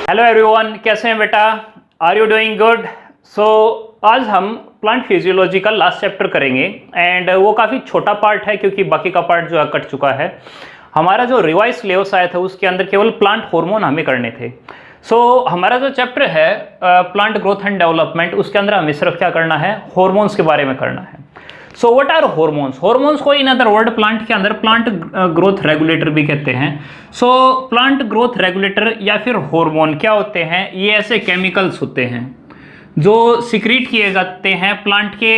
Hello everyone, कैसे हैं बेटा? Are you doing good? So आज हम प्लांट फिजियोलॉजी का लास्ट चैप्टर करेंगे एंड वो काफ़ी छोटा पार्ट है क्योंकि बाकी का पार्ट जो है कट चुका है। हमारा जो रिवाइज सिलेबस आया था उसके अंदर केवल प्लांट हार्मोन हमें करने थे। हमारा जो चैप्टर है प्लांट ग्रोथ एंड डेवलपमेंट, उसके अंदर हमें सिर्फ क्या करना है, हार्मोन्स के बारे में करना है। So what are hormones? Hormones को इन अदर वर्ड प्लांट के अंदर प्लांट ग्रोथ रेगुलेटर भी कहते हैं। प्लांट ग्रोथ रेगुलेटर या फिर हार्मोन क्या होते हैं? ये ऐसे केमिकल्स होते हैं जो सिक्रीट किए जाते हैं प्लांट के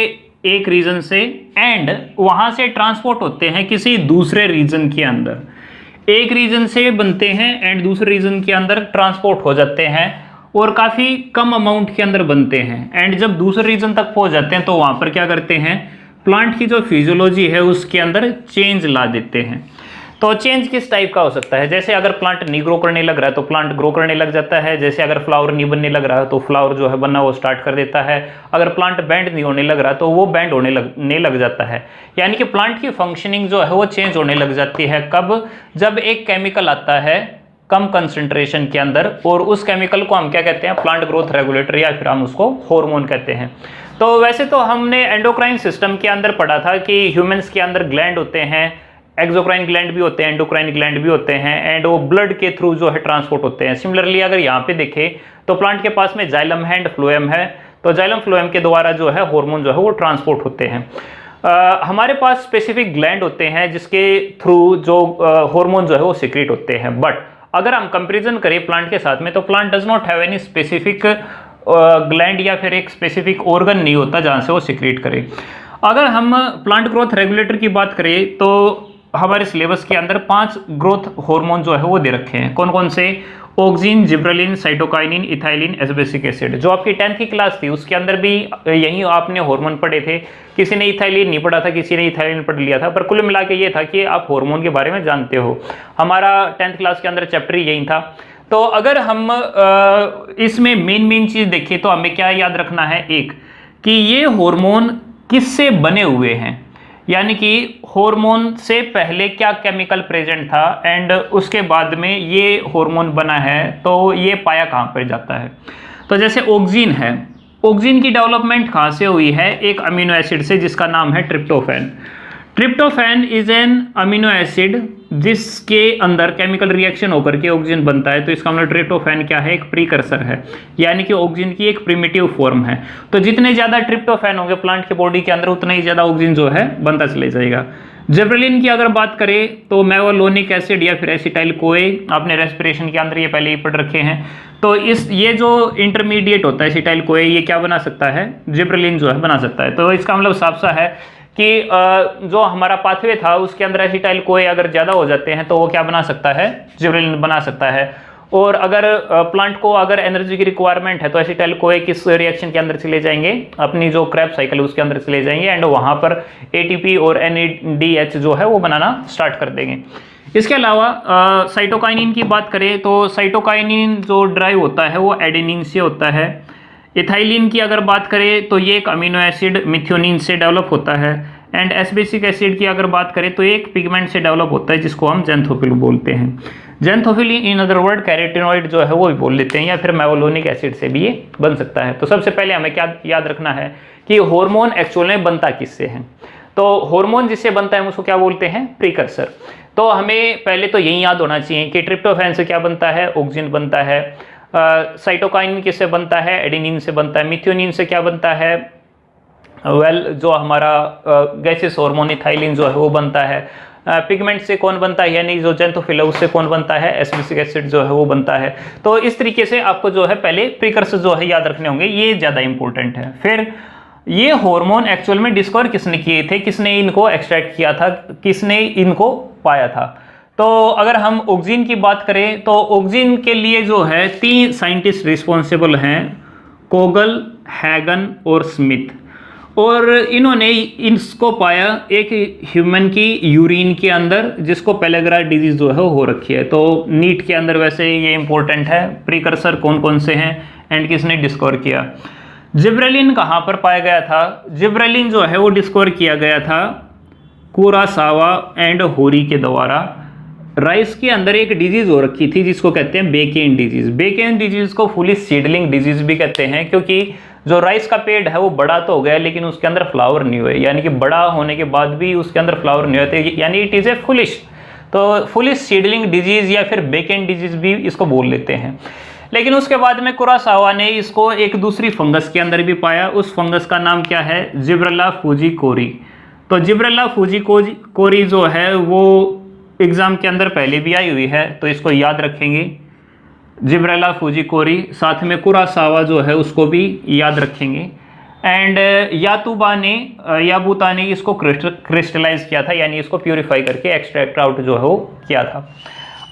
एक रीजन से एंड वहां से ट्रांसपोर्ट होते हैं किसी दूसरे रीजन के अंदर। एक रीजन से बनते हैं एंड दूसरे रीजन के अंदर ट्रांसपोर्ट हो जाते हैं और काफ़ी कम अमाउंट के अंदर बनते हैं एंड जब दूसरे रीजन तक पहुंच जाते हैं तो वहां पर क्या करते हैं, प्लांट की जो फिजियोलॉजी है उसके अंदर चेंज ला देते हैं। तो चेंज किस टाइप का हो सकता है? जैसे अगर प्लांट नहीं ग्रो करने लग रहा है तो प्लांट ग्रो करने लग जाता है। जैसे अगर फ्लावर नहीं बनने लग रहा है तो फ्लावर जो है बनना वो स्टार्ट कर देता है। अगर प्लांट बैंड नहीं होने लग रहा तो वो बैंड होने लग जाता है। यानी कि प्लांट की फंक्शनिंग जो है वो चेंज होने लग जाती है। कब? जब एक केमिकल आता है कम कंसंट्रेशन के अंदर और उस केमिकल को हम क्या कहते हैं, प्लांट ग्रोथ रेगुलेटर या फिर हम उसको हार्मोन कहते हैं। तो वैसे तो हमने एंडोक्राइन सिस्टम के अंदर पढ़ा था कि ह्यूमंस के अंदर ग्लैंड होते हैं, एक्सोक्राइन ग्लैंड भी होते हैं, एंडोक्राइन ग्लैंड भी होते हैं एंड वो ब्लड के थ्रू जो है ट्रांसपोर्ट होते हैं। सिमिलरली अगर यहाँ पे देखें तो प्लांट के पास में जाइलम है एंड फ्लोएम है, तो जाइलम फ्लोएम के द्वारा जो है हार्मोन जो है वो ट्रांसपोर्ट होते हैं। हमारे पास स्पेसिफिक ग्लैंड होते हैं जिसके थ्रू जो हार्मोन जो है वो सीक्रेट होते हैं। बट अगर हम कंपेरिजन करें प्लांट के साथ में तो plant does not have any specific gland या फिर एक स्पेसिफिक ऑर्गन नहीं होता जहां से वो सीक्रेट करे। अगर हम प्लांट ग्रोथ रेगुलेटर की बात करें तो हमारे सिलेबस के अंदर 5 ग्रोथ हार्मोन जो है वो दे रखे हैं। कौन कौन से? Auxin, gibberellin, cytokinin, ethylene, abscisic acid. जो आपकी 10th की क्लास थी उसके अंदर भी यही आपने हार्मोन पढ़े थे। किसी ने इथाइलिन नहीं पढ़ा था, किसी ने इथाइलिन पढ़ लिया था, पर कुल मिला के ये था कि आप हार्मोन के बारे में जानते हो। हमारा 10th क्लास के अंदर चैप्टर यही था। तो अगर हम इसमें मेन चीज देखें तो हमें क्या याद रखना है, एक कि ये हार्मोन किससे बने हुए हैं, यानी कि हार्मोन से पहले क्या केमिकल प्रेजेंट था एंड उसके बाद में ये हार्मोन बना है तो ये पाया कहाँ पर जाता है। तो जैसे ऑक्सिन है, ऑक्सिन की डेवलपमेंट कहाँ से हुई है? एक अमीनो एसिड से जिसका नाम है tryptophan. Tryptophan is an amino acid जिसके अंदर केमिकल रिएक्शन होकर के ऑक्सीजन बनता है। तो इसका मतलब ट्रिप्टोफैन क्या है? एक प्रीकर्सर है, यानी कि ऑक्सीजन की एक प्रिमिटिव फॉर्म है। तो जितने ज्यादा ट्रिप्टोफैन होंगे प्लांट के बॉडी के अंदर उतना ही ज्यादा ऑक्सीजन जो है बनता चले जाएगा। जिब्रेलिन की अगर बात करें तो मेवालोनिक एसिड या फिर एसिटाइल कोए, आपने रेस्पिरेशन के अंदर ये पहले ही पढ़ रखे हैं। तो ये जो इंटरमीडिएट होता है एसिटाइल कोए, ये क्या बना सकता है? जिब्रेलिन जो है बना सकता है। तो इसका मतलब साफ सा है कि जो हमारा पाथवे था उसके अंदर एसिटाइल कोए अगर ज़्यादा हो जाते हैं तो वो क्या बना सकता है? जिब्रेलिन बना सकता है। और अगर प्लांट को अगर एनर्जी की रिक्वायरमेंट है तो एसिटाइल कोए किस रिएक्शन के अंदर चले जाएंगे? अपनी जो क्रैब साइकिल है उसके अंदर चले जाएंगे एंड वहाँ पर एटीपी और NADH जो है वो बनाना स्टार्ट कर देंगे। इसके अलावा साइटोकाइनिन की बात करें तो साइटोकाइनिन जो ड्राइव होता है वो एडेनिन से होता है। इथाइलिन की अगर बात करें तो ये एक अमीनो एसिड मिथ्योनिन से डेवलप होता है एंड एस्बेसिक एसिड की अगर बात करें तो एक पिगमेंट से डेवलप होता है जिसको हम ज़ैंथोफिल बोलते हैं। Xanthophyll in other word carotenoid जो है वो भी बोल लेते हैं या फिर मेवालोनिक एसिड से भी ये बन सकता है। तो सबसे पहले हमें क्या याद रखना है कि हार्मोन एक्चुअल में बनता किससे है? तो हार्मोन जिससे बनता है उसको क्या बोलते हैं? प्रीकर्सर। तो हमें पहले तो यही याद होना चाहिए कि ट्रिप्टोफैन से क्या बनता है? ऑक्सीजन बनता है। साइटोकाइनिन किससे बनता है? एडेनिन से बनता है। मिथ्योनिन से क्या बनता है? जो हमारा गैसेस हार्मोन इथाइलिन जो है वो बनता है। पिगमेंट से कौन बनता है, यानी जो ज़ैंथोफिल है उससे कौन बनता है? एस्बेसिक एसिड जो है वो बनता है। तो इस तरीके से आपको जो है पहले प्रीकर्सर जो है याद रखने होंगे, ये ज़्यादा इंपॉर्टेंट है। फिर ये हार्मोन एक्चुअल में डिस्कवर किसने किए थे, किसने इनको एक्सट्रैक्ट किया था, किसने इनको पाया था? तो अगर हम ऑक्सीजन की बात करें तो ऑक्सीजन के लिए जो है 3 साइंटिस्ट रिस्पॉन्सिबल हैं, कोगल, हैगन और स्मिथ। और इन्होंने इसको पाया एक ह्यूमन की यूरिन के अंदर जिसको पेलेग्रा डिजीज जो है हो रखी है। तो नीट के अंदर वैसे ये इंपॉर्टेंट है, प्रीकर्सर कौन कौन से हैं एंड किसने डिस्कवर किया। जिब्रेलिन कहाँ पर पाया गया था? जिब्रेलिन जो है वो डिस्कवर किया गया था कुरासावा एंड होरी के द्वारा राइस के अंदर एक डिजीज़ हो रखी थी जिसको कहते हैं बेकेन डिजीज़। बेकेन डिजीज़ को फुलिश सीडलिंग डिजीज़ भी कहते हैं, क्योंकि जो राइस का पेड़ है वो बड़ा तो हो गया लेकिन उसके अंदर फ्लावर नहीं हुए, यानी कि बड़ा होने के बाद भी उसके अंदर फ्लावर नहीं होते, यानी इट इज़ ए फुलिश। तो फुलिश सीडलिंग डिजीज़ या फिर बेकेन डिजीज़ भी इसको बोल लेते हैं। लेकिन उसके बाद में कुरासावा ने इसको एक दूसरी फंगस के अंदर भी पाया। उस फंगस का नाम क्या है? जिब्रेल्ला फुजीकोरी। तो जिब्रेल्ला फुजीकोरी जो है वो एग्ज़ाम के अंदर पहले भी आई हुई है, तो इसको याद रखेंगे, जिब्रेल्ला फुजीकोरी। साथ में कुरासावा जो है उसको भी याद रखेंगे। एंड याबूता ने इसको क्रिस्टलाइज किया था, यानी इसको प्यूरिफाई करके एक्सट्रैक्ट आउट जो है वो किया था।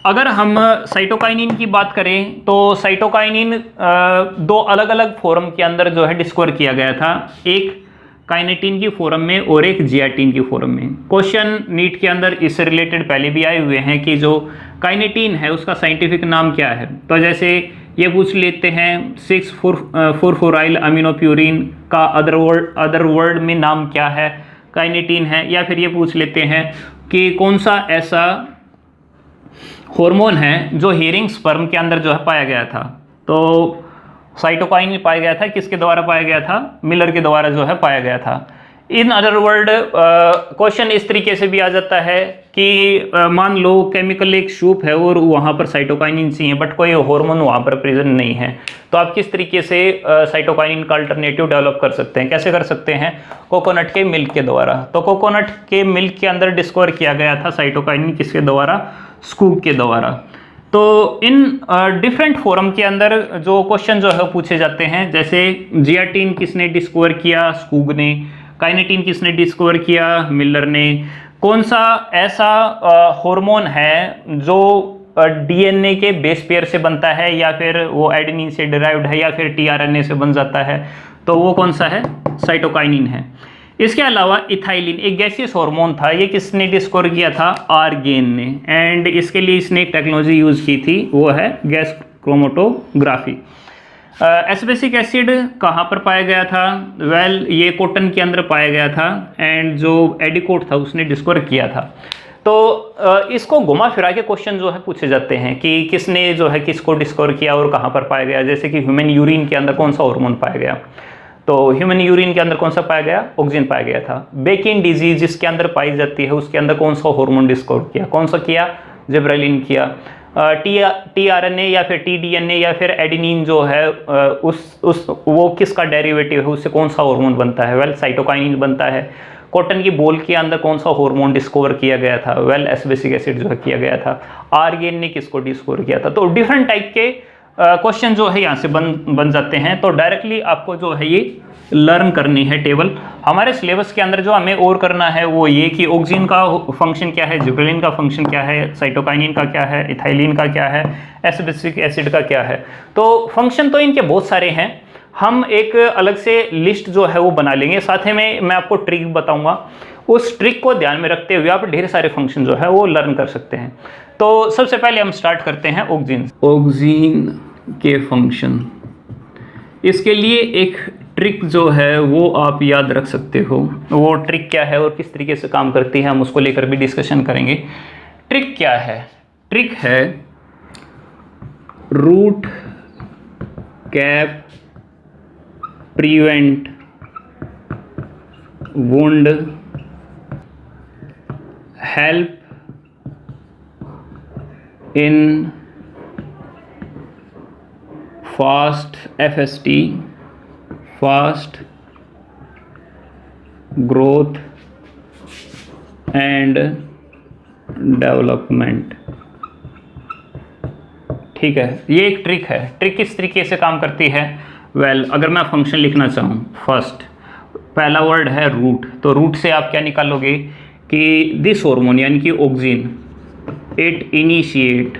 अगर हम साइटोकाइनिन की बात करें तो साइटोकाइनिन दो अलग अलग फॉर्म के अंदर जो है डिस्कवर किया गया था, एक काइनेटिन की फॉर्म में और एक जियाटिन की फॉर्म में। क्वेश्चन नीट के अंदर इससे रिलेटेड पहले भी आए हुए हैं कि जो काइनेटिन है उसका साइंटिफिक नाम क्या है। तो जैसे ये पूछ लेते हैं 6,4,4 अमीनोप्यूरिन का अदर वर्ड में नाम क्या है, काइनेटिन है। या फिर ये पूछ लेते हैं कि कौन सा ऐसा हार्मोन है जो हीरिंग स्पर्म के अंदर जो है पाया गया था। तो साइटोकाइनिन पाया गया था, किसके द्वारा पाया गया था? मिलर के द्वारा जो है पाया गया था। इन अदर वर्ड क्वेश्चन इस तरीके से भी आ जाता है कि मान लो केमिकल एक सूप है और वहाँ पर साइटोकाइनिन सी है बट कोई हार्मोन वहाँ पर प्रेजेंट नहीं है, तो आप किस तरीके से साइटोकाइनिन का अल्टरनेटिव डेवलप कर सकते हैं? कैसे कर सकते हैं? कोकोनट के मिल्क के द्वारा। तो कोकोनट के मिल्क के अंदर डिस्कवर किया गया था साइटोकाइनिन, किसके द्वारा? स्कूग के द्वारा। तो इन डिफरेंट फोरम के अंदर जो क्वेश्चन जो है पूछे जाते हैं, जैसे जियाटिन किसने डिस्कवर किया? स्कूग ने। काइनेटिन किसने डिस्कवर किया? मिलर ने। कौन सा ऐसा हार्मोन है जो डीएनए के बेस पेयर से बनता है या फिर वो एडेनिन से डिराइव्ड है या फिर टीआरएनए से बन जाता है? तो वो कौन सा है? साइटोकाइनिन है। इसके अलावा इथाइलिन एक गैसियस हार्मोन था, ये किसने डिस्कवर किया था? आर्गेन ने। एंड इसके लिए इसने एक टेक्नोलॉजी यूज़ की थी, वो है गैस क्रोमेटोग्राफी। एस्पेसिक एसिड कहाँ पर पाया गया था? वेल ये कॉटन के अंदर पाया गया था एंड जो एडिकोट था उसने डिस्कवर किया था। तो इसको घुमा फिरा के क्वेश्चन जो है पूछे जाते हैं कि किसने जो है किसको डिस्कवर किया और कहाँ पर पाया गया। जैसे कि ह्यूमन यूरिन के अंदर कौन सा हार्मोन पाया गया? तो ह्यूमन यूरिन के अंदर कौन सा पाया गया? ऑक्सिन पाया गया था। बेकिन डिजीज जिसके अंदर पाई जाती है उसके अंदर कौन सा हार्मोन डिस्कवर किया? कौन सा किया? जिब्रेलिन किया। टीआरएनए या फिर टीडीएनए या फिर एडेनिन जो है वो किसका डेरिवेटिव है, उससे कौन सा हार्मोन बनता है? वेल साइटोकाइनिन बनता है। कॉटन की बोल के अंदर कौन सा हार्मोन डिस्कवर किया गया था? वेल एस्पेसिक एसिड जो है किया गया था। आर्गेन ने किसको डिस्कवर किया था? तो डिफरेंट टाइप के क्वेश्चन जो है यहाँ से बन जाते हैं। तो डायरेक्टली आपको जो है ये लर्न करनी है टेबल। हमारे सिलेबस के अंदर जो हमें और करना है वो ये कि ऑक्सिन का फंक्शन क्या है, जिब्रेलिन का फंक्शन क्या है, साइटोकाइनिन का क्या है, इथाइलिन का क्या है, एस्पेसिक एसिड का क्या है। तो फंक्शन तो इनके बहुत सारे हैं, हम एक अलग से लिस्ट जो है वो बना लेंगे। साथ में मैं आपको ट्रिक बताऊंगा, उस ट्रिक को ध्यान में रखते हुए आप ढेर सारे फंक्शन जो है वो लर्न कर सकते हैं। तो सबसे पहले हम स्टार्ट करते हैं ऑक्सिन के फंक्शन। इसके लिए एक ट्रिक जो है वो आप याद रख सकते हो। वो ट्रिक क्या है और किस तरीके से काम करती है, हम उसको लेकर भी डिस्कशन करेंगे। ट्रिक क्या है? ट्रिक है root cap prevent wound help in fast FST fast growth and development. ठीक है, ये एक ट्रिक है। ट्रिक किस तरीके से काम करती है? वेल अगर मैं फंक्शन लिखना चाहूँ, फर्स्ट पहला वर्ड है रूट, तो रूट से आप क्या निकालोगे कि दिस हार्मोन यानी कि auxin it initiate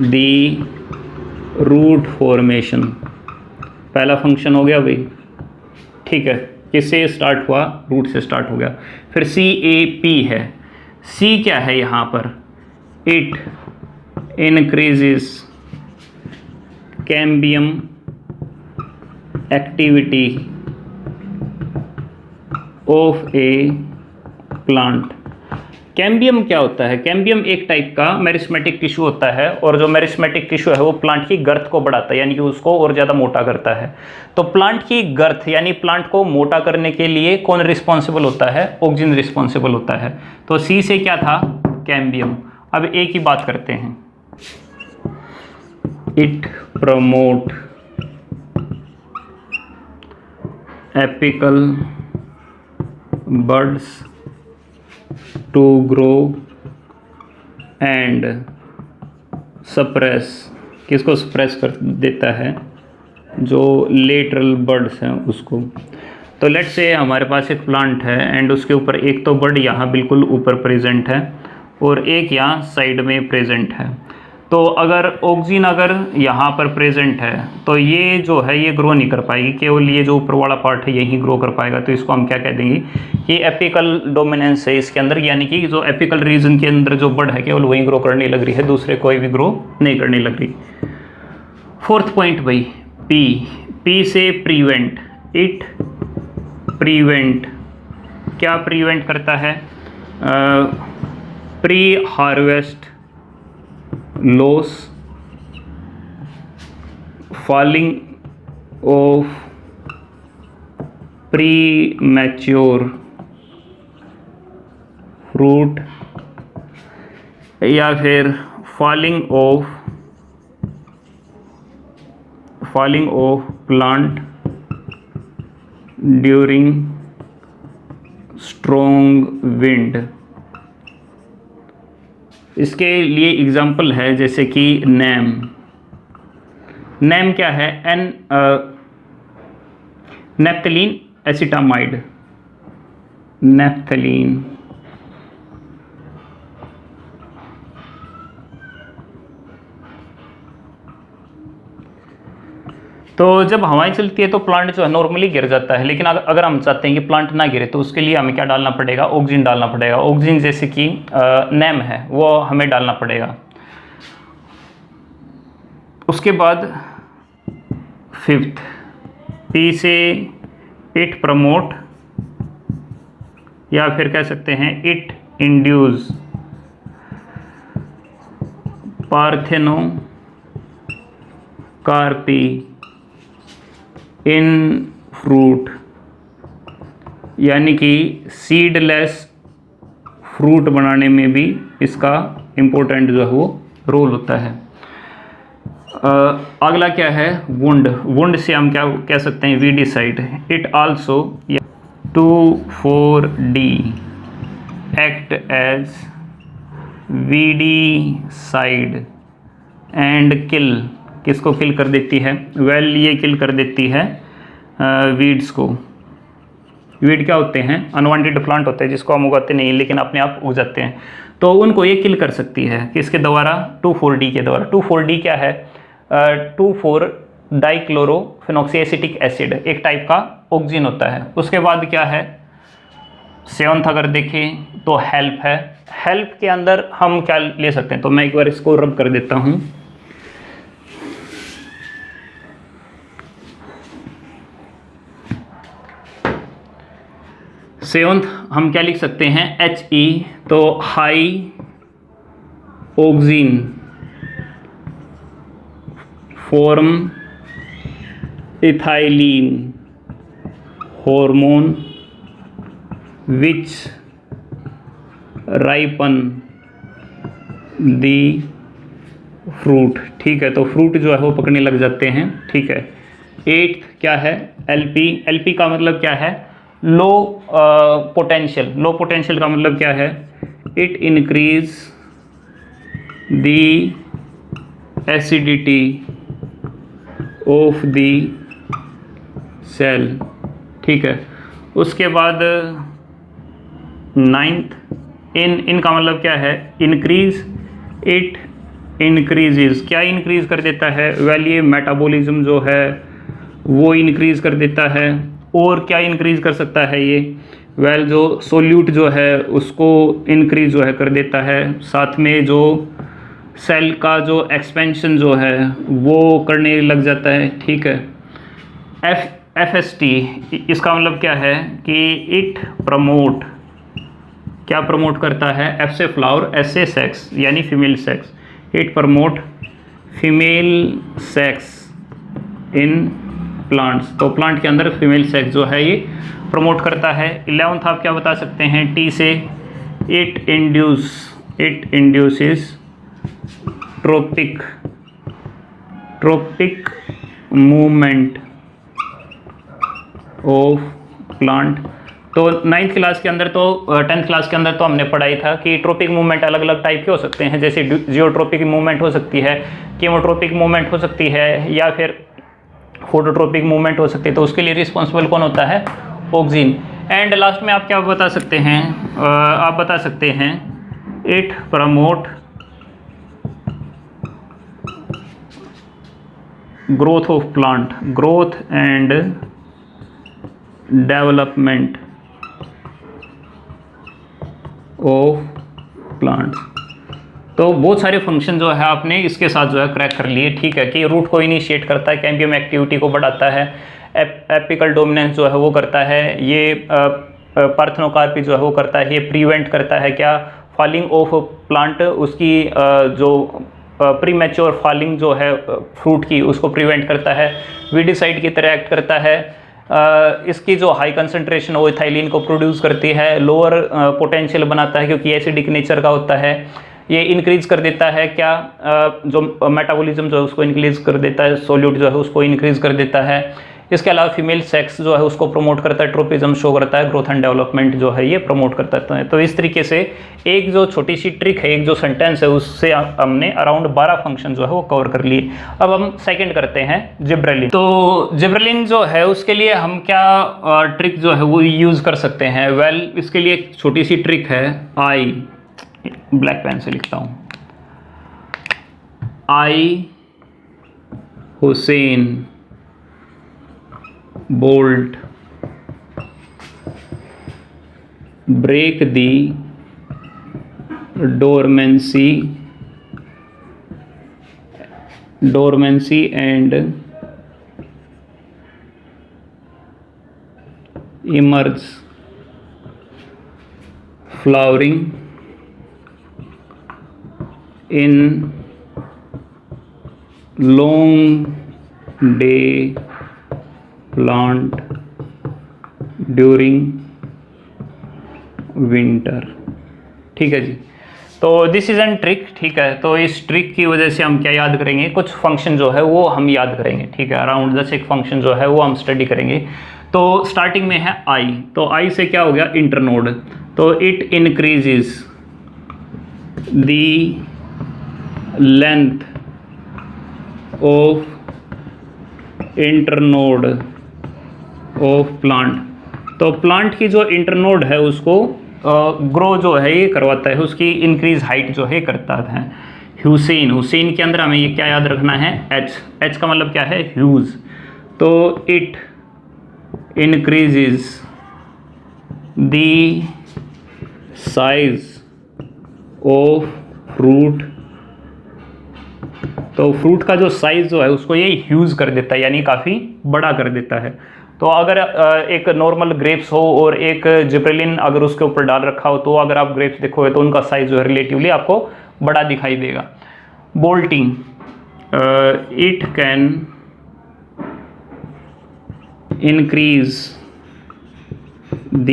the root formation. पहला फंक्शन हो गया भाई, ठीक है, किससे स्टार्ट हुआ? रूट से स्टार्ट हो गया। फिर CAP है, C क्या है यहाँ पर? It increases cambium activity of A plant. Cambium क्या होता है? कैम्बियम एक टाइप का मेरिस्मेटिक टिश्यू होता है, और जो मेरिस्मेटिक टिश्यू है वो प्लांट की गर्थ को बढ़ाता है, यानी कि उसको और ज़्यादा मोटा करता है। तो प्लांट की गर्थ यानी प्लांट को मोटा करने के लिए कौन रिस्पॉन्सिबल होता है? ऑक्सिन रिस्पॉन्सिबल होता है। तो सी से क्या था? कैम्बियम। अब ए की बात करते हैं। It promote apical buds to grow and suppress, किसको suppress कर देता है? जो lateral buds हैं उसको। तो लेट्स से हमारे पास एक प्लांट है एंड उसके ऊपर एक तो बड यहाँ बिल्कुल ऊपर प्रेजेंट है और एक यहाँ साइड में प्रेजेंट है। तो अगर ऑक्सिन अगर यहाँ पर प्रेजेंट है तो ये जो है ये ग्रो नहीं कर पाएगी, केवल ये जो ऊपर वाला पार्ट है यही ग्रो कर पाएगा। तो इसको हम क्या कह देंगे? ये एपिकल डोमिनेंस है इसके अंदर, यानी कि जो एपिकल रीजन के अंदर जो बड है केवल वही ग्रो करने लग रही है, दूसरे कोई भी ग्रो नहीं करने लग रही। फोर्थ पॉइंट भाई पी से प्रीवेंट। इट प्रीवेंट, क्या प्रीवेंट करता है? Pre harvest loss, falling of premature fruit, या फिर falling of plant during strong wind। इसके लिए एग्जाम्पल है जैसे कि नैम क्या है? Naphthalene acetamide, naphthalene. तो जब हवाएं चलती है तो प्लांट जो है नॉर्मली गिर जाता है, लेकिन अगर हम चाहते हैं कि प्लांट ना गिरे तो उसके लिए हमें क्या डालना पड़ेगा? ऑक्सिन डालना पड़ेगा। ऑक्सिन जैसे कि नैम है वो हमें डालना पड़ेगा। उसके बाद फिफ्थ पी से इट प्रमोट, या फिर कह सकते हैं it induce parthenocarpy in fruit, यानी कि सीडलेस फ्रूट बनाने में भी इसका इम्पोर्टेंट जो है वो रोल होता है। अगला क्या है? वुंड से हम क्या कह सकते हैं? Weedicide. It also 2,4-D act as weedicide and kill, किसको किल कर देती है? ये किल कर देती है वीड्स को। वीड क्या होते हैं? अनवांटेड प्लांट होते हैं जिसको हम उगाते नहीं लेकिन अपने आप उग जाते हैं, तो उनको ये किल कर सकती है। किसके द्वारा? 2,4-D के द्वारा। 2,4-D क्या है? 2,4-डाइक्लोरोफेनॉक्सीएसिटिक एसिड, एक टाइप का ऑक्सिन होता है। उसके बाद क्या है? सेवंथ अगर देखें तो हेल्प है। हेल्प के अंदर हम क्या ले सकते हैं? तो मैं एक बार इसको रब कर देता हूँ। सेवंथ हम क्या लिख सकते हैं? HE, तो high auxin form ethylene hormone which ripen the fruit. ठीक है, तो फ्रूट जो है वो पकड़ने लग जाते हैं। ठीक है। एट्थ क्या है? LP का मतलब क्या है? Low potential. लो पोटेंशियल का मतलब क्या है? It increase the acidity of the cell. ठीक है। उसके बाद नाइन्थ इनका मतलब क्या है? इंक्रीज। इट इंक्रीजेज, क्या इंक्रीज कर देता है? ये मेटाबॉलिज्म जो है वो इंक्रीज कर देता है। और क्या इंक्रीज कर सकता है ये? जो सोल्यूट जो है उसको इंक्रीज जो है कर देता है। साथ में जो सेल का जो एक्सपेंशन जो है वो करने लग जाता है। ठीक है। FST इसका मतलब क्या है? कि इट प्रमोट क्या प्रमोट करता है? एफ से फ्लावर, एस से सेक्स यानी female sex. It promote female sex in plants, तो प्लांट के अंदर फीमेल सेक्स जो है ये प्रमोट करता है। 11th आप क्या बता सकते हैं? टी से it induces trophic movement of plant. तो 9th क्लास के अंदर तो 10th क्लास के अंदर तो हमने पढ़ाई था कि ट्रोपिक मूवमेंट अलग अलग टाइप के हो सकते हैं, जैसे जियोट्रोपिक मूवमेंट हो सकती है, कीमोट्रोपिक मूवमेंट हो सकती है, या फिर फोटोट्रोपिक मूवमेंट हो सकती है। तो उसके लिए रिस्पॉन्सिबल कौन होता है? ऑक्सीजन। एंड लास्ट में आप क्या बता सकते हैं? आप बता सकते हैं it promote growth of plant, growth and development of plants. तो बहुत सारे फंक्शन जो है आपने इसके साथ जो है क्रैक कर लिए, ठीक है, कि रूट को इनिशिएट करता है, कैम्बियम एक्टिविटी को बढ़ाता है, एपिकल डोमिनेंस जो है वो करता है, ये पार्थेनोकार्पी जो है वो करता है, ये प्रिवेंट करता है क्या? फॉलिंग ऑफ प्लांट, उसकी जो प्रीमैच्योर फॉलिंग जो है फ्रूट की, उसको प्रिवेंट करता है, वीडिसाइड की तरह एक्ट करता है। इसकी जो हाई कंसंट्रेशन वो इथाइलिन को प्रोड्यूस करती है, लोअर पोटेंशियल बनाता है क्योंकि एसिडिक नेचर का होता है। ये इंक्रीज कर देता है क्या? जो मेटाबॉलिज्म जो है उसको इंक्रीज कर देता है, सोल्यूट जो है उसको इंक्रीज कर देता है। इसके अलावा फीमेल सेक्स जो है उसको प्रमोट करता है, ट्रोपिज्म शो करता है, ग्रोथ एंड डेवलपमेंट जो है ये प्रमोट करता है। तो इस तरीके से एक जो छोटी सी ट्रिक है, एक जो सेंटेंस है, उससे हमने अराउंड 12 फंक्शन जो है वो कवर कर लिए। अब हम सेकंड करते हैं जिब्रेलिन। तो जिब्रेलिन जो है उसके लिए हम क्या ट्रिक जो है वो यूज़ कर सकते हैं? वेल, इसके लिए एक छोटी सी ट्रिक है। आई ब्लैक पेन से लिखता हूँ, I Hussain bolt break the dormancy and emerge flowering in long day plant during winter. ठीक है जी, तो दिस इज एन ट्रिक। ठीक है, तो इस ट्रिक की वजह से हम क्या याद करेंगे? कुछ फंक्शन जो है वो हम याद करेंगे। ठीक है, अराउंड 10 एक फंक्शन जो है वो हम स्टडी करेंगे। तो स्टार्टिंग में है आई, तो आई से क्या हो गया? इंटरनोड। तो it increases the length of internode of plant. तो प्लांट की जो इंटरनोड है उसको ग्रो जो है ये करवाता है, उसकी इंक्रीज हाइट जो है करता है। हुसैन, हुसैन के अंदर हमें ये क्या याद रखना है? एच, एच का मतलब क्या है? ह्यूज। तो it increases the size of fruit. तो फ्रूट का जो साइज जो है उसको ये ह्यूज कर देता है, यानी काफ़ी बड़ा कर देता है। तो अगर एक नॉर्मल ग्रेप्स हो और एक जिब्रेलिन अगर उसके ऊपर डाल रखा हो, तो अगर आप ग्रेप्स देखोगे तो उनका साइज जो है रिलेटिवली आपको बड़ा दिखाई देगा। Bolting, it can increase the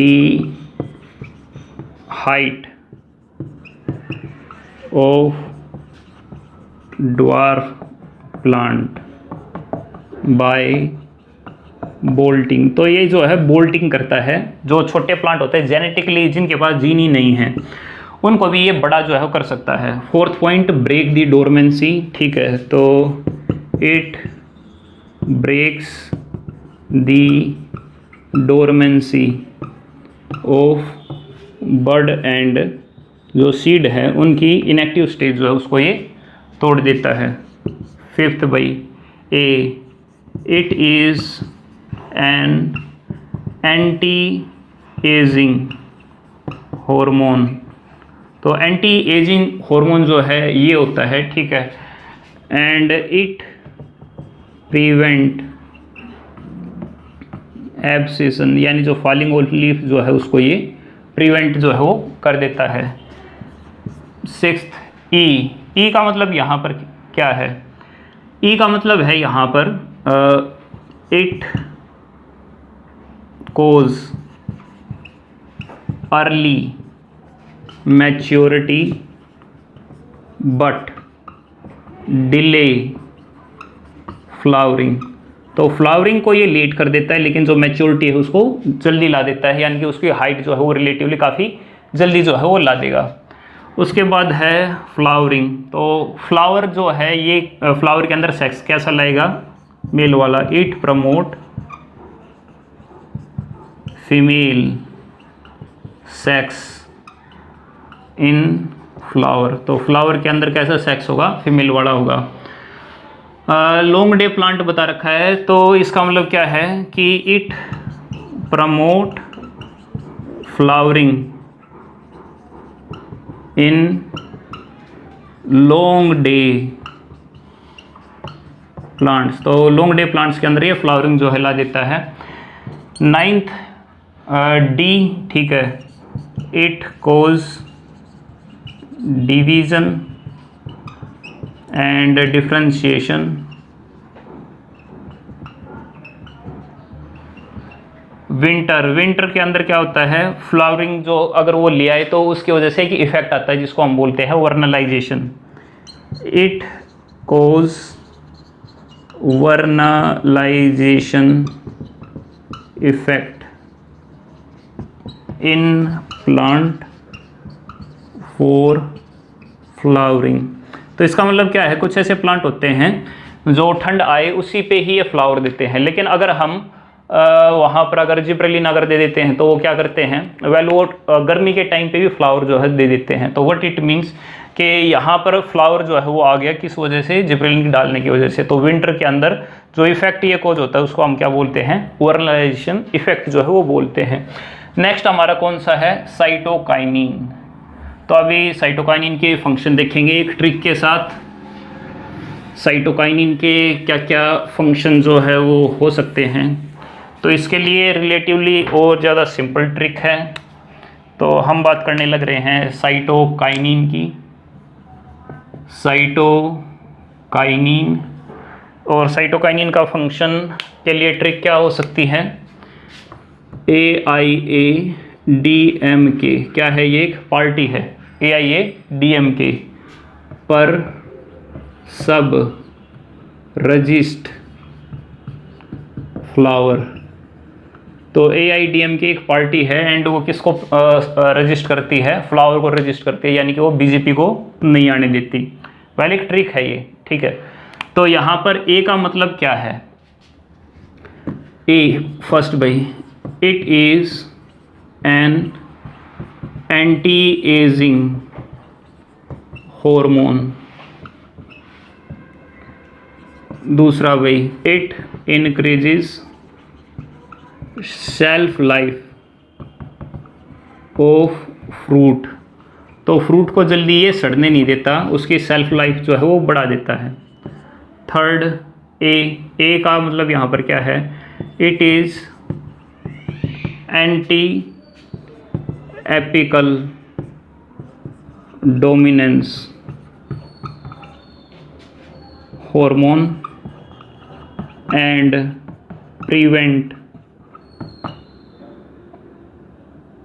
height of dwarf plant by bolting. तो ये जो है बोल्टिंग करता है, जो छोटे प्लांट होते हैं जेनेटिकली जिनके पास जीन ही नहीं है उनको भी ये बड़ा जो है वो कर सकता है। Fourth point, break the dormancy. ठीक है, तो it breaks the dormancy of bud and जो सीड है उनकी इनएक्टिव स्टेज जो है उसको ये तोड़ देता है। Fifth by A, it is an anti ageing hormone. तो एंटी एजिंग हार्मोन जो है ये होता है। ठीक है, एंड इट प्रिवेंट एब्सेशन, यानी जो फॉलिंग ऑफ लीफ जो है उसको ये प्रिवेंट जो है वो कर देता है। 6th ई का मतलब यहाँ पर क्या है? ई का मतलब है यहाँ पर it cause early maturity but delay flowering. तो फ्लावरिंग को ये लेट कर देता है, लेकिन जो मैच्योरिटी है उसको जल्दी ला देता है, यानी कि उसकी हाइट जो है वो रिलेटिवली काफ़ी जल्दी जो है वो ला देगा। उसके बाद है फ्लावरिंग। तो फ्लावर जो है ये फ्लावर के अंदर सेक्स कैसा लाएगा? मेल वाला। It promote female sex in flower. तो फ्लावर के अंदर कैसा सेक्स होगा? फीमेल वाला होगा। लॉन्ग डे प्लांट बता रखा है, तो इसका मतलब क्या है कि it promote flowering in long day plants. तो लॉन्ग डे प्लांट्स के अंदर ये फ्लावरिंग जो है ला देता है। 9th डी, ठीक है, it cause division and differentiation winter के अंदर क्या होता है? फ्लावरिंग जो अगर वो ले आए तो उसकी वजह से एक इफेक्ट आता है जिसको हम बोलते हैं vernalisation. It cause vernalisation effect in plant for flowering. तो इसका मतलब क्या है? कुछ ऐसे प्लांट होते हैं जो ठंड आए उसी पे ही ये फ्लावर देते हैं, लेकिन अगर हम वहाँ पर अगर जिब्रेलिन अगर दे देते हैं तो वो क्या करते हैं? वेल वो गर्मी के टाइम पे भी फ्लावर जो है दे देते हैं। तो व्हाट इट मीन्स कि यहाँ पर फ्लावर जो है वो आ गया किस वजह से? जिब्रेलिन डालने की वजह से। तो विंटर के अंदर जो इफेक्ट ये कोज होता है उसको हम क्या बोलते हैं? वर्नलाइजेशन इफेक्ट जो है वो बोलते हैं। नेक्स्ट हमारा कौन सा है? साइटोकाइनिन। तो अभी साइटोकाइनिन के फंक्शन देखेंगे एक ट्रिक के साथ। साइटोकाइनिन के क्या क्या फंक्शन जो है वो हो सकते हैं। तो इसके लिए रिलेटिवली और ज़्यादा सिंपल ट्रिक है। तो हम बात करने लग रहे हैं साइटोकाइनिन की। साइटोकाइनिन और साइटोकाइनिन का फंक्शन के लिए ट्रिक क्या हो सकती है? AIADMK। क्या है? ये एक पार्टी है AIADMK पर सब रजिस्ट फ्लावर। तो AIDMK एक पार्टी है एंड वो किसको रजिस्ट करती है? फ्लावर को रजिस्ट करती है, यानी कि वो BJP को नहीं आने देती। पहले एक ट्रिक है ये, ठीक है। तो यहाँ पर A का मतलब क्या है? A फर्स्ट भाई, it is an anti ageing hormone. दूसरा भाई, it increases shelf life of fruit. तो फ्रूट को जल्दी ये सड़ने नहीं देता, उसकी सेल्फ लाइफ जो है वो बढ़ा देता है। थर्ड ए का मतलब यहाँ पर क्या है? It is anti apical dominance hormone and prevent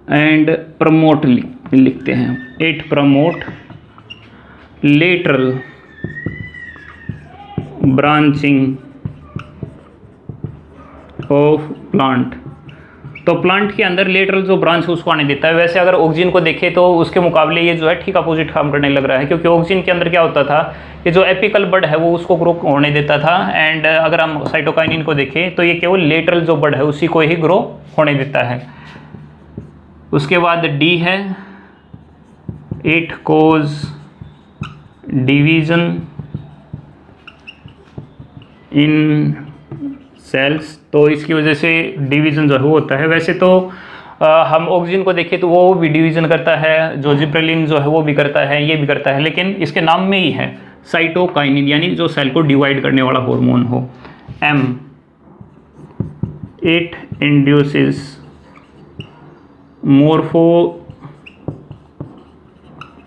and promote लिखते हैं। It promote lateral branching of plant. तो प्लांट के अंदर लेटरल जो ब्रांच है उसको आने देता है। वैसे अगर ऑक्सीजन को देखें तो उसके मुकाबले ये जो है ठीक अपोजिट काम करने लग रहा है, क्योंकि ऑक्सीजन के अंदर क्या होता था कि जो एपिकल बड है वो उसको ग्रो होने देता था, एंड अगर हम साइटोकाइनिन को देखें तो ये केवल लेटरल जो बड है उसी को ही ग्रो होने देता है। उसके बाद डी है, it cause division in cells. तो इसकी वजह से डिवीज़न जो है वो होता है। वैसे तो हम ऑक्सीजन को देखें तो वो भी डिवीज़न करता है, जो जिब्रेलिन जो है वो भी करता है, ये भी करता है, लेकिन इसके नाम में ही है साइटोकाइनिन, यानी जो सेल को डिवाइड करने वाला हार्मोन हो। M, it induces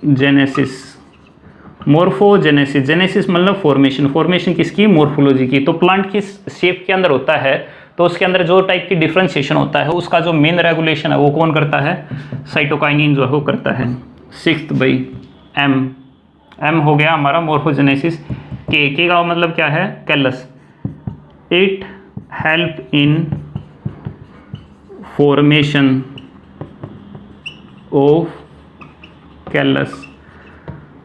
morphogenesis, morphogenesis, genesis मतलब फॉर्मेशन, फॉर्मेशन किसकी, मॉर्फोलॉजी की। तो प्लांट किस शेप के अंदर होता है, तो उसके अंदर जो टाइप की डिफ्रेंशिएशन होता है उसका जो मेन रेगुलेशन है वो कौन करता है, साइटोकाइनिन जो है वो करता है। 6th भाई एम हो गया हमारा मोर्फोजेनेसिस। के का मतलब क्या है, callus. It help in formation of callus.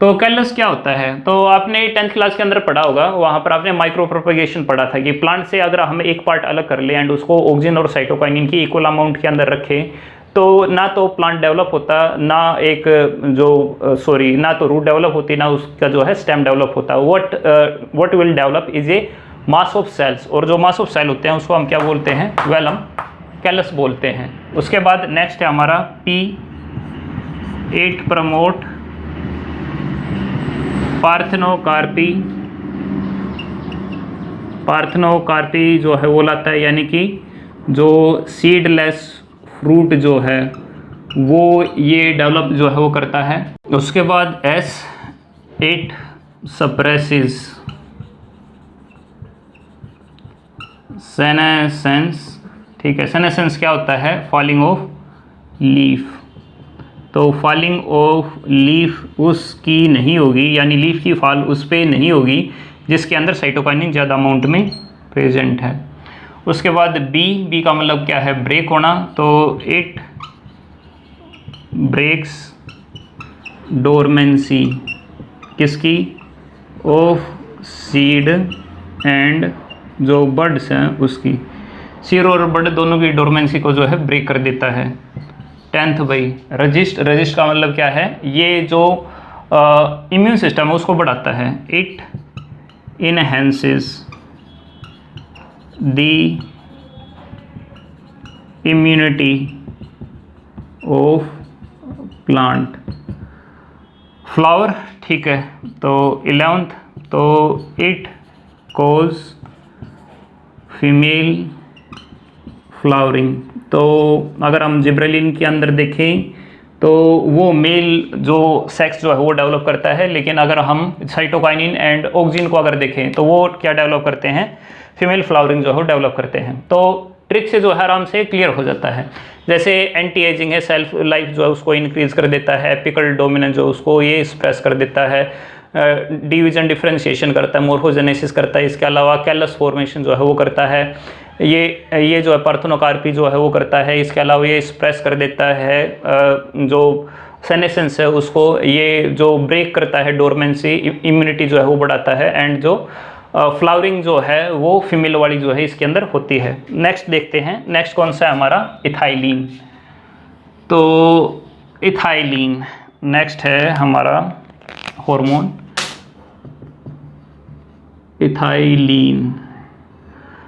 तो कैलस क्या होता है, तो आपने 10th क्लास के अंदर पढ़ा होगा, वहाँ पर आपने माइक्रो प्रोपगेशन पढ़ा था कि प्लांट से अगर हम एक पार्ट अलग कर ले एंड उसको ऑक्सीजन और साइटोकाइनिन की इक्वल अमाउंट के अंदर रखें तो ना तो प्लांट डेवलप होता, ना एक ना तो रूट डेवलप होती, ना उसका जो है स्टेम डेवलप होता। What will develop is a mass of cells, और जो मास ऑफ सेल होते हैं उसको हम क्या बोलते हैं, वेलम कैलस बोलते हैं। उसके बाद नेक्स्ट है हमारा P, it promote parthenocarpy, parthenocarpy जो है वो लाता है, यानी कि जो सीडलेस फ्रूट जो है वो ये डेवलप जो है वो करता है। उसके बाद एस, इट सप्रेसिस सेनेसेंस, ठीक है। सेनेसेंस क्या होता है, फॉलिंग ऑफ लीफ। तो फॉलिंग ऑफ लीफ उसकी नहीं होगी, यानी लीफ की फॉल उस पर नहीं होगी जिसके अंदर साइटोकाइनिन ज़्यादा अमाउंट में प्रेजेंट है। उसके बाद बी का मतलब क्या है, ब्रेक होना। तो इट ब्रेक्स डोरमेंसी किसकी, ऑफ सीड एंड जो बर्ड्स हैं उसकी, सीड और बर्ड दोनों की डोरमेंसी को जो है ब्रेक कर देता है। 10th भाई रजिस्ट, रजिस्ट का मतलब क्या है, ये जो इम्यून सिस्टम है उसको बढ़ाता है। It enhances the immunity of plant. Flower, ठीक है। तो 11th, तो इट कॉज फीमेल फ्लावरिंग। तो अगर हम जिब्रेलिन के अंदर देखें तो वो मेल जो सेक्स जो है वो डेवलप करता है, लेकिन अगर हम साइटोकाइनिन एंड ऑक्सीजन को अगर देखें तो वो क्या डेवलप करते हैं, फीमेल फ्लावरिंग जो है डेवलप करते हैं। तो ट्रिक से जो है आराम से क्लियर हो जाता है। जैसे एंटी एजिंग है, सेल्फ लाइफ जो है उसको इंक्रीज कर देता है, एपिकल डोमिनेंस जो उसको ये स्प्रेस कर देता है, डिवीजन डिफ्रेंशिएशन करता है, मोर्फोजेनेसिस करता है, इसके अलावा कैलस फॉर्मेशन जो है वो करता है, ये जो है पार्थेनोकार्पी जो है वो करता है, इसके अलावा ये स्प्रेस कर देता है जो सेनेसेंस है उसको, ये जो ब्रेक करता है डोरमेंसी, इम्यूनिटी जो है वो बढ़ाता है, एंड जो फ्लावरिंग जो है वो फीमेल वाली जो है इसके अंदर होती है। नेक्स्ट देखते हैं, नेक्स्ट कौन सा है हमारा, इथाइलिन। तो इथाइलिन नेक्स्ट है हमारा हार्मोन इथाइलिन।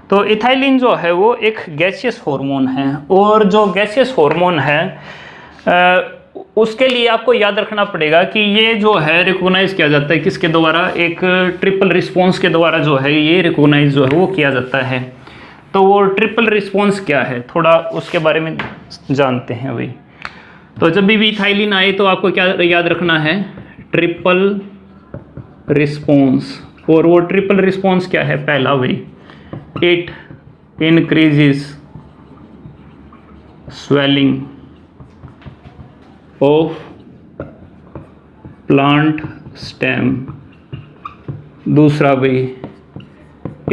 तो इथाइलिन जो है वो एक गैसियस हार्मोन है, और जो गैसियस हार्मोन है उसके लिए आपको याद रखना पड़ेगा कि ये जो है रिकॉग्नाइज किया जाता है किसके द्वारा, एक ट्रिपल रिस्पॉन्स के द्वारा जो है ये रिकॉग्नाइज जो है वो किया जाता है। तो वो ट्रिपल रिस्पॉन्स क्या है, थोड़ा उसके बारे में जानते हैं भाई। तो जब भी इथाइलिन आए तो आपको क्या याद रखना है, ट्रिपल रिस्पॉन्स। और वो ट्रिपल रिस्पॉन्स क्या है, पहला भाई it increases swelling of plant stem. दूसरा भाई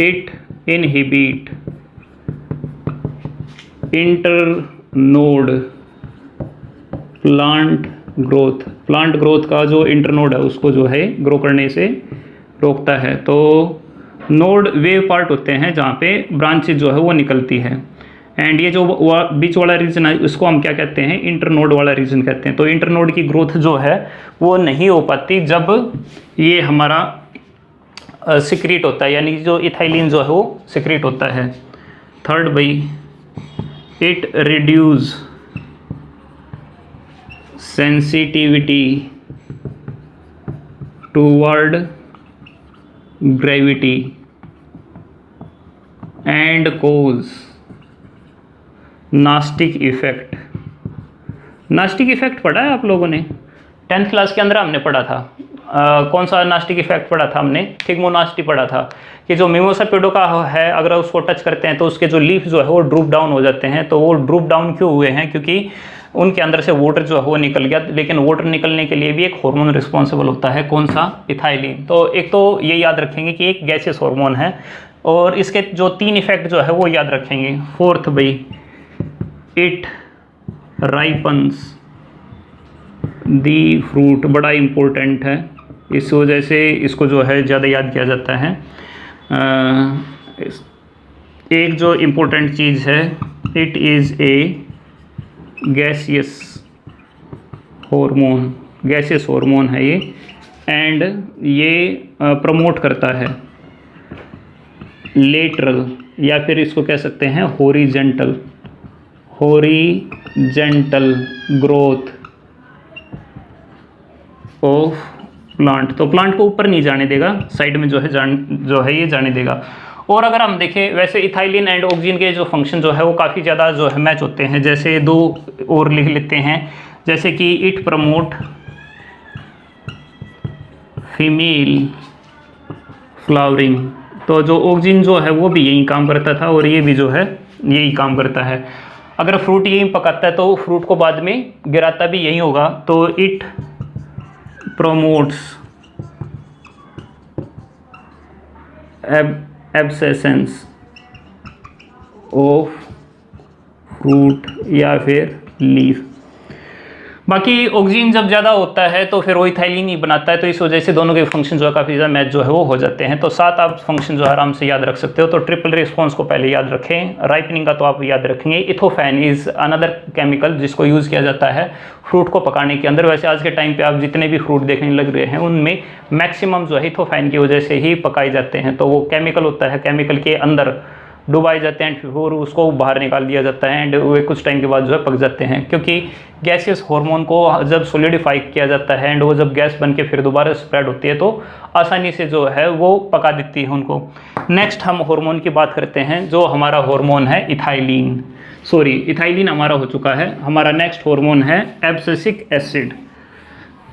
it inhibit internode plant growth. Plant growth का जो इंटरनोड है उसको जो है ग्रो करने से रोकता है। तो नोड वे पार्ट होते हैं जहाँ पे ब्रांचेज जो है वो निकलती है, एंड ये जो बीच वाला रीजन है उसको हम क्या कहते हैं, इंटरनोड वाला रीजन कहते हैं। तो इंटरनोड की ग्रोथ जो है वो नहीं हो पाती जब ये हमारा सिक्रीट होता है, यानी जो इथाइलिन जो है वो सिक्रीट होता है। थर्ड भाई it reduce sensitivity toward gravity and cause nastic effect. Nastic effect पढ़ा है आप लोगों ने, 10th क्लास के अंदर हमने पढ़ा था कौन सा नास्टिक इफेक्ट पढ़ा था हमने, थिग्मोनास्टी पढ़ा था कि जो मिमोसा पेडोका है अगर उसको टच करते हैं तो उसके जो लीफ जो है वो ड्रूप डाउन हो जाते हैं। तो वो ड्रूप डाउन क्यों हुए हैं, क्योंकि उनके अंदर से वाटर जो है वो निकल गया। लेकिन वाटर निकलने के लिए भी एक हार्मोन रिस्पॉन्सिबल होता है, कौन सा, इथाइलिन। तो एक तो ये याद रखेंगे कि एक गैसियस हार्मोन है और इसके जो 3 इफेक्ट जो है वो याद रखेंगे। फोर्थ भाई, इट राइपन्स दी फ्रूट, बड़ा इम्पोर्टेंट है, इस वजह से इसको जो है ज़्यादा याद किया जाता है। एक जो इम्पोर्टेंट चीज़ है, it is a gaseous hormone, gaseous hormone है ये, एंड ये प्रमोट करता है लेटरल या फिर इसको कह सकते हैं हॉरिजेंटल ग्रोथ ऑफ प्लांट। तो प्लांट को ऊपर नहीं जाने देगा, साइड में जो है ये जाने देगा। और अगर हम देखें वैसे इथाइलिन एंड ऑक्सीजन के जो फंक्शन जो है वो काफ़ी ज़्यादा जो है मैच होते हैं। जैसे 2 और लिख लेते हैं, जैसे कि इट प्रमोट फीमेल फ्लावरिंग। तो जो ऑक्सीजन जो है वो भी यही काम करता था और ये भी जो है यही काम करता है। अगर फ्रूट यही पकाता है तो फ्रूट को बाद में गिराता भी यही होगा। तो it promotes abscess of fruit या फिर लीफ। बाकी ऑक्सीजन जब ज़्यादा होता है तो फिर वो इथाइलिन ही बनाता है, तो इस वजह से दोनों के फंक्शन जो है काफ़ी ज़्यादा मैच जो है वो हो जाते हैं। तो 7 आप फंक्शन जो है आराम से याद रख सकते हो। तो ट्रिपल रिस्पॉन्स को पहले याद रखें, राइपनिंग का तो आप याद रखेंगे। इथोफैन इज़ अनदर केमिकल जिसको यूज़ किया जाता है फ्रूट को पकाने के अंदर। वैसे आज के टाइम पर आप जितने भी फ्रूट देखने लग रहे हैं उनमें मैक्सिमम जो है इथोफैन की वजह से ही पकाए जाते हैं। तो वो केमिकल होता है, केमिकल के अंदर डुबाए जाते हैं, फिर उसको बाहर निकाल दिया जाता है एंड वे कुछ टाइम के बाद जो है पक जाते हैं। क्योंकि गैसियस हार्मोन को जब सॉलिडिफाई किया जाता है एंड वो जब गैस बन के फिर दोबारा स्प्रेड होती है तो आसानी से जो है वो पका देती है उनको। नेक्स्ट हम हार्मोन की बात करते हैं, जो हमारा हार्मोन है इथाइलिन। इथाइलिन हमारा हो चुका है। हमारा नेक्स्ट हार्मोन है एब्सिसिक एसिड।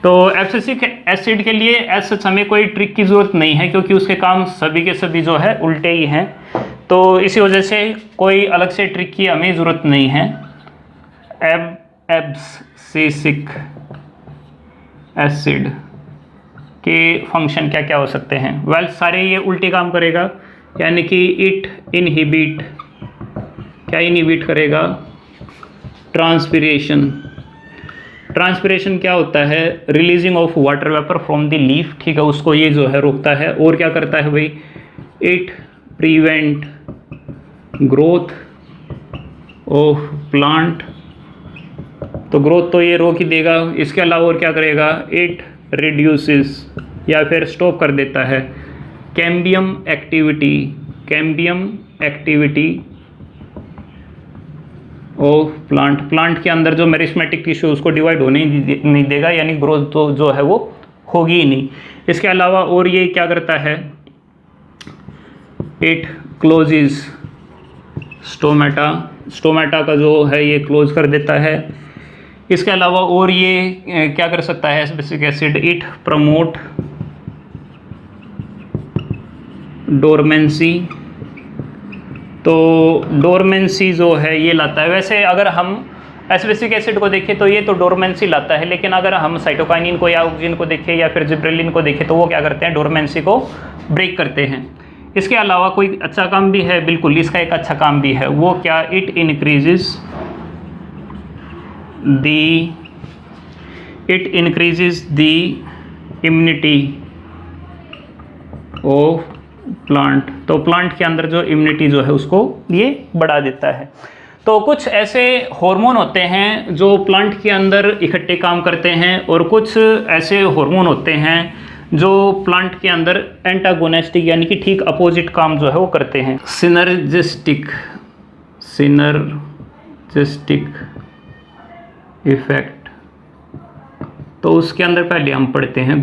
तो एब्सिसिक एसिड के लिए ऐसे हमें कोई ट्रिक की ज़रूरत नहीं है क्योंकि उसके काम सभी के सभी जो है उल्टे ही हैं। तो इसी वजह से कोई अलग से ट्रिक की हमें ज़रूरत नहीं है। एब्सिसिक एसिड के फंक्शन क्या क्या हो सकते हैं? वेल सारे ये उल्टे काम करेगा, यानी कि इट इनहिबिट, क्या इनहिबिट करेगा? ट्रांसपिरेशन क्या होता है? Releasing of water vapour from the leaf, ठीक है, उसको ये जो है रोकता है। और क्या करता है भाई? It prevent growth of plant, तो ग्रोथ तो ये रोक ही देगा। इसके अलावा और क्या करेगा? इट रिड्यूसेस या फिर स्टॉप कर देता है कैम्बियम एक्टिविटी ऑफ प्लांट के अंदर जो मेरिस्मेटिक टिश्यू उसको डिवाइड होने नहीं देगा, यानी ग्रोथ तो जो है वो होगी ही नहीं। इसके अलावा और ये क्या करता है? इट क्लोजेस स्टोमेटा का जो है ये क्लोज कर देता है। इसके अलावा और ये क्या कर सकता है abscisic acid? It promote dormancy, तो डोरमेंसी जो है ये लाता है। वैसे अगर हम एब्सिसिक एसिड को देखें तो ये तो डोरमेंसी लाता है, लेकिन अगर हम साइटोकाइनिन को या ऑक्सीजन को देखें या फिर जिब्रेलिन को देखें तो वो क्या करते हैं? डोरमेंसी को ब्रेक करते हैं। इसके अलावा कोई अच्छा काम भी है? बिल्कुल, इसका एक अच्छा काम भी है। वो क्या? It increases the immunity of plant, तो प्लांट के अंदर जो इम्यूनिटी जो है उसको ये बढ़ा देता है। तो कुछ ऐसे हार्मोन होते हैं जो प्लांट के अंदर इकट्ठे काम करते हैं और कुछ ऐसे हार्मोन होते हैं जो प्लांट के अंदर एंटागोनिस्टिक यानी कि ठीक अपोजिट काम जो है वो करते हैं। सिनर्जिस्टिक इफेक्ट, तो उसके अंदर पहले हम पढ़ते हैं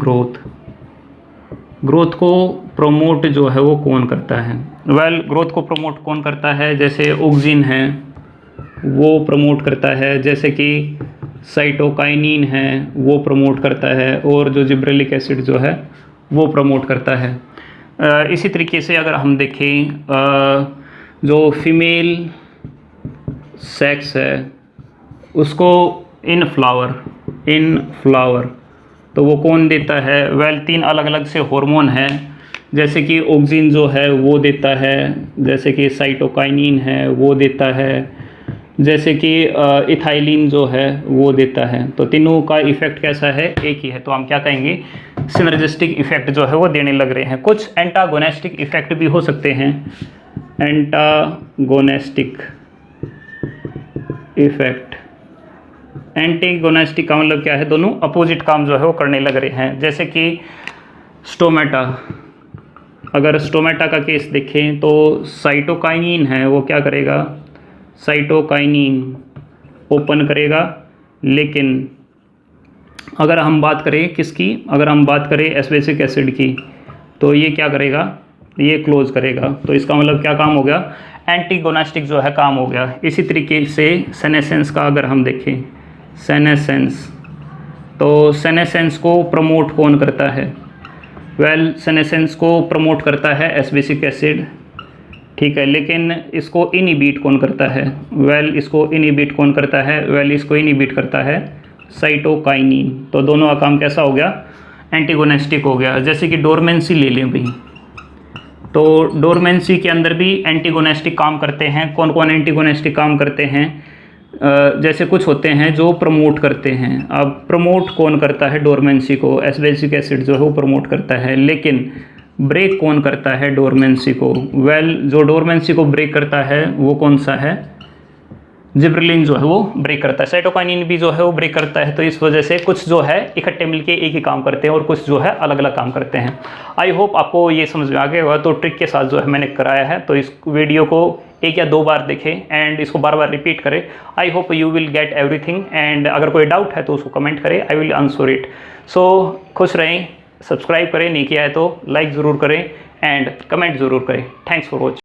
ग्रोथ को प्रमोट जो है वो कौन करता है? वेल ग्रोथ को प्रमोट कौन करता है? जैसे ऑक्सीजन है वो प्रमोट करता है, जैसे कि साइटोकाइनिन है वो प्रमोट करता है, और जो जिब्रेलिक एसिड जो है वो प्रमोट करता है। इसी तरीके से अगर हम देखें जो फीमेल सेक्स है उसको इन फ्लावर तो वो कौन देता है? वेल 3 अलग अलग से हार्मोन हैं, जैसे कि ऑक्सिन जो है वो देता है, जैसे कि साइटोकाइनिन है वो देता है, जैसे कि इथाइलिन जो है वो देता है। तो तीनों का इफ़ेक्ट कैसा है? एक ही है। तो हम क्या कहेंगे? सिनर्जिस्टिक इफ़ेक्ट जो है वो देने लग रहे हैं। कुछ एंटागोनेस्टिक इफ़ेक्ट भी हो सकते हैं। एंटागोनेस्टिक इफ़ेक्ट, एंटीगोनेस्टिक का मतलब क्या है? दोनों अपोजिट काम जो है वो करने लग रहे हैं। जैसे कि स्टोमेटा, अगर स्टोमेटा का केस देखें तो साइटोकाइनिन है वो क्या करेगा? साइटोकाइनिन ओपन करेगा, लेकिन अगर हम बात करें किसकी? अगर हम बात करें एस्पेसिक एसिड की, तो ये क्या करेगा? ये क्लोज करेगा। तो इसका मतलब क्या काम हो गया? एंटीगोनेस्टिक जो है काम हो गया। इसी तरीके से सेनेसेंस का अगर हम देखें, सेनेसेंस, तो सेनेसेंस को प्रमोट कौन करता है? वेल सेनेसेंस को प्रमोट करता है एस्पेसिक एसिड, ठीक है, लेकिन इसको इनहिबिट कौन करता है? वेल इसको इनहिबिट कौन करता है? वेल इसको इनहिबिट करता है साइटोकाइनिन। तो दोनों का काम कैसा हो गया? एंटीगोनेस्टिक हो गया। जैसे कि डोरमेंसी ले लें भाई, तो डोरमेंसी के अंदर भी एंटीगोनेस्टिक काम करते हैं। कौन कौन एंटीगोनेस्टिक काम करते हैं? जैसे कुछ होते हैं जो प्रमोट करते हैं। अब प्रमोट कौन करता है डोरमेंसी को? एस्पेसिक एसिड जो है वो प्रमोट करता है, लेकिन ब्रेक कौन करता है डोरमेंसी को? वेल जो डोरमेंसी को ब्रेक करता है वो कौन सा है? जिब्रेलिन जो है वो ब्रेक करता है। साइटोकाइनिन भी जो है वो ब्रेक करता है। तो इस वजह से कुछ जो है इकट्ठे मिलके एक ही काम करते हैं और कुछ जो है अलग अलग काम करते हैं। आई होप आपको ये समझ में आ गया होगा। तो ट्रिक के साथ जो है मैंने कराया है, तो इस वीडियो को 1 या 2 बार देखें एंड इसको बार बार रिपीट करें। I hope you will get everything, and अगर कोई डाउट है तो उसको कमेंट करें, आई विल आंसर इट। सो खुश रहें, सब्सक्राइब करें, नहीं किया है तो लाइक ज़रूर करें एंड कमेंट ज़रूर करें। Thanks for watching.